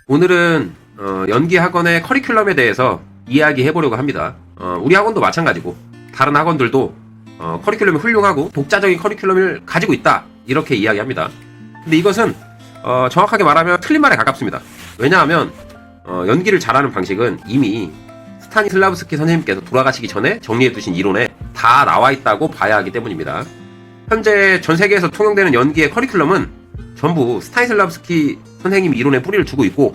오늘은 연기 학원의 커리큘럼에 대해서 이야기해 보려고 합니다. 우리 학원도 마찬가지고 다른 학원들도 커리큘럼이 훌륭하고 독자적인 커리큘럼을 가지고 있다 이렇게 이야기합니다. 근데 이것은 정확하게 말하면 틀린 말에 가깝습니다. 왜냐하면 연기를 잘하는 방식은 이미 스타니슬라브스키 선생님께서 돌아가시기 전에 정리해 두신 이론에 다 나와 있다고 봐야 하기 때문입니다. 현재 전 세계에서 통용되는 연기의 커리큘럼은 전부 스타니슬라브스키 선생님 이론에 뿌리를 두고 있고,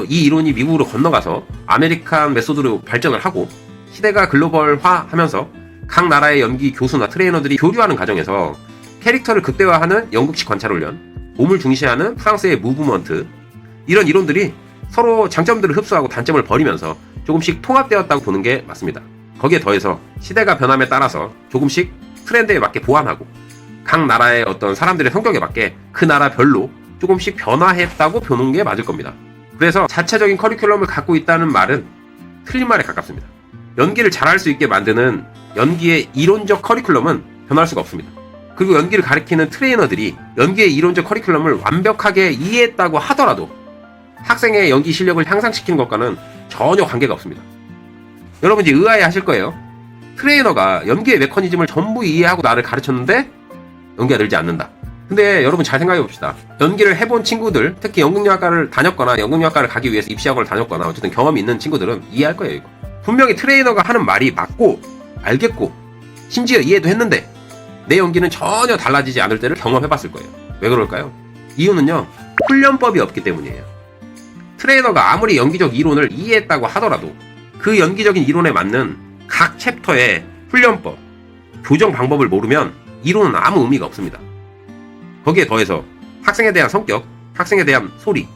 이 이론이 미국으로 건너가서 아메리칸 메소드로 발전을 하고 시대가 글로벌화 하면서 각 나라의 연기 교수나 트레이너들이 교류하는 과정에서 캐릭터를 극대화하는 영국식 관찰훈련, 몸을 중시하는 프랑스의 무브먼트, 이런 이론들이 서로 장점들을 흡수하고 단점을 버리면서 조금씩 통합되었다고 보는 게 맞습니다. 거기에 더해서 시대가 변함에 따라서 조금씩 트렌드에 맞게 보완하고 각 나라의 어떤 사람들의 성격에 맞게 그 나라별로 조금씩 변화했다고 보는 게 맞을 겁니다. 그래서 자체적인 커리큘럼을 갖고 있다는 말은 틀린 말에 가깝습니다. 연기를 잘할 수 있게 만드는 연기의 이론적 커리큘럼은 변할 수가 없습니다. 그리고 연기를 가리키는 트레이너들이 연기의 이론적 커리큘럼을 완벽하게 이해했다고 하더라도 학생의 연기 실력을 향상시키는 것과는 전혀 관계가 없습니다. 여러분 이제 의아해 하실 거예요. 트레이너가 연기의 메커니즘을 전부 이해하고 나를 가르쳤는데 연기가 늘지 않는다. 근데 여러분 잘 생각해 봅시다. 연기를 해본 친구들, 특히 연극영화과를 다녔거나 연극영화과를 가기 위해서 입시학원을 다녔거나 어쨌든 경험이 있는 친구들은 이해할 거예요. 이거. 분명히 트레이너가 하는 말이 맞고 알겠고 심지어 이해도 했는데 내 연기는 전혀 달라지지 않을 때를 경험해 봤을 거예요. 왜 그럴까요? 이유는요, 훈련법이 없기 때문이에요. 트레이너가 아무리 연기적 이론을 이해했다고 하더라도 그 연기적인 이론에 맞는 각 챕터의 훈련법, 교정 방법을 모르면 이론은 아무 의미가 없습니다. 거기에 더해서 학생에 대한 성격, 학생에 대한 소리,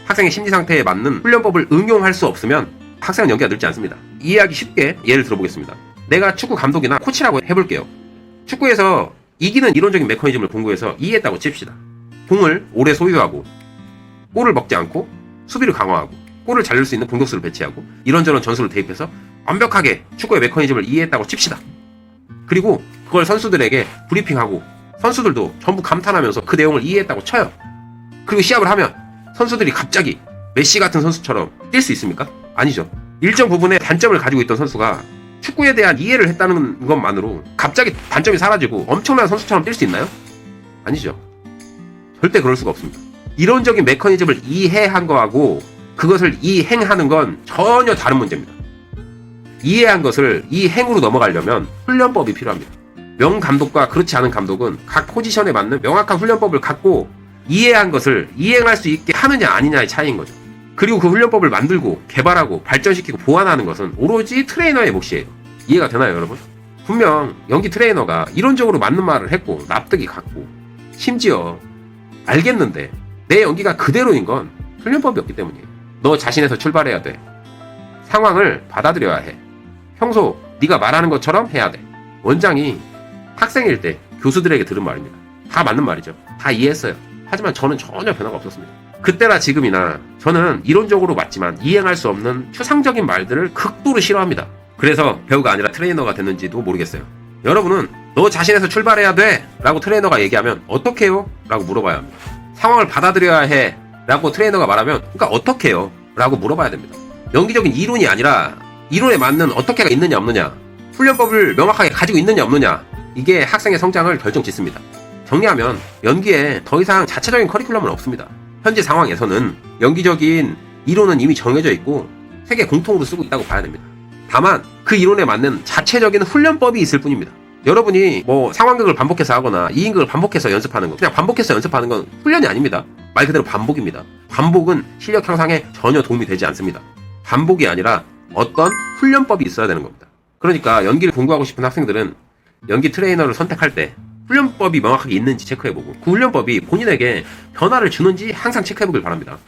학생의 심리 상태에 맞는 훈련법을 응용할 수 없으면 학생은 연기가 늘지 않습니다. 이해하기 쉽게 예를 들어보겠습니다. 내가 축구 감독이나 코치라고 해볼게요. 축구에서 이기는 이론적인 메커니즘을 공부해서 이해했다고 칩시다. 공을 오래 소유하고 골을 먹지 않고 수비를 강화하고 골을 잘 넣을 수 있는 공격수를 배치하고 이런저런 전술을 대입해서 완벽하게 축구의 메커니즘을 이해했다고 칩시다. 그리고 그걸 선수들에게 브리핑하고 선수들도 전부 감탄하면서 그 내용을 이해했다고 쳐요. 그리고 시합을 하면 선수들이 갑자기 메시 같은 선수처럼 뛸 수 있습니까? 아니죠. 일정 부분의 단점을 가지고 있던 선수가 축구에 대한 이해를 했다는 것만으로 갑자기 단점이 사라지고 엄청난 선수처럼 뛸 수 있나요? 아니죠. 절대 그럴 수가 없습니다. 이론적인 메커니즘을 이해한 거하고 그것을 이행하는 건 전혀 다른 문제입니다. 이해한 것을 이행으로 넘어가려면 훈련법이 필요합니다. 명감독과 그렇지 않은 감독은 각 포지션에 맞는 명확한 훈련법을 갖고 이해한 것을 이행할 수 있게 하느냐 아니냐의 차이인 거죠. 그리고 그 훈련법을 만들고 개발하고 발전시키고 보완하는 것은 오로지 트레이너의 몫이에요. 이해가 되나요, 여러분? 분명 연기 트레이너가 이론적으로 맞는 말을 했고 납득이 갔고 심지어 알겠는데 내 연기가 그대로인 건 훈련법이 없기 때문이에요. 너 자신에서 출발해야 돼. 상황을 받아들여야 해. 평소 네가 말하는 것처럼 해야 돼. 원장이 학생일 때 교수들에게 들은 말입니다. 다 맞는 말이죠. 다 이해했어요. 하지만 저는 전혀 변화가 없었습니다. 그때나 지금이나 저는 이론적으로 맞지만 이행할 수 없는 추상적인 말들을 극도로 싫어합니다. 그래서 배우가 아니라 트레이너가 됐는지도 모르겠어요. 여러분은 너 자신에서 출발해야 돼 라고 트레이너가 얘기하면 어떻게 해요? 라고 물어봐야 합니다. 상황을 받아들여야 해 라고 트레이너가 말하면 그러니까 어떻게 해요? 라고 물어봐야 됩니다. 연기적인 이론이 아니라 이론에 맞는 어떻게가 있느냐 없느냐, 훈련법을 명확하게 가지고 있느냐 없느냐, 이게 학생의 성장을 결정짓습니다. 정리하면 연기에 더 이상 자체적인 커리큘럼은 없습니다. 현재 상황에서는 연기적인 이론은 이미 정해져 있고 세계 공통으로 쓰고 있다고 봐야 됩니다. 다만 그 이론에 맞는 자체적인 훈련법이 있을 뿐입니다. 여러분이 뭐 상황극을 반복해서 하거나 2인극을 반복해서 연습하는 거, 그냥 반복해서 연습하는 건 훈련이 아닙니다. 말 그대로 반복입니다. 반복은 실력 향상에 전혀 도움이 되지 않습니다. 반복이 아니라 어떤 훈련법이 있어야 되는 겁니다. 그러니까 연기를 공부하고 싶은 학생들은 연기 트레이너를 선택할 때 훈련법이 명확하게 있는지 체크해보고 그 훈련법이 본인에게 변화를 주는지 항상 체크해보길 바랍니다.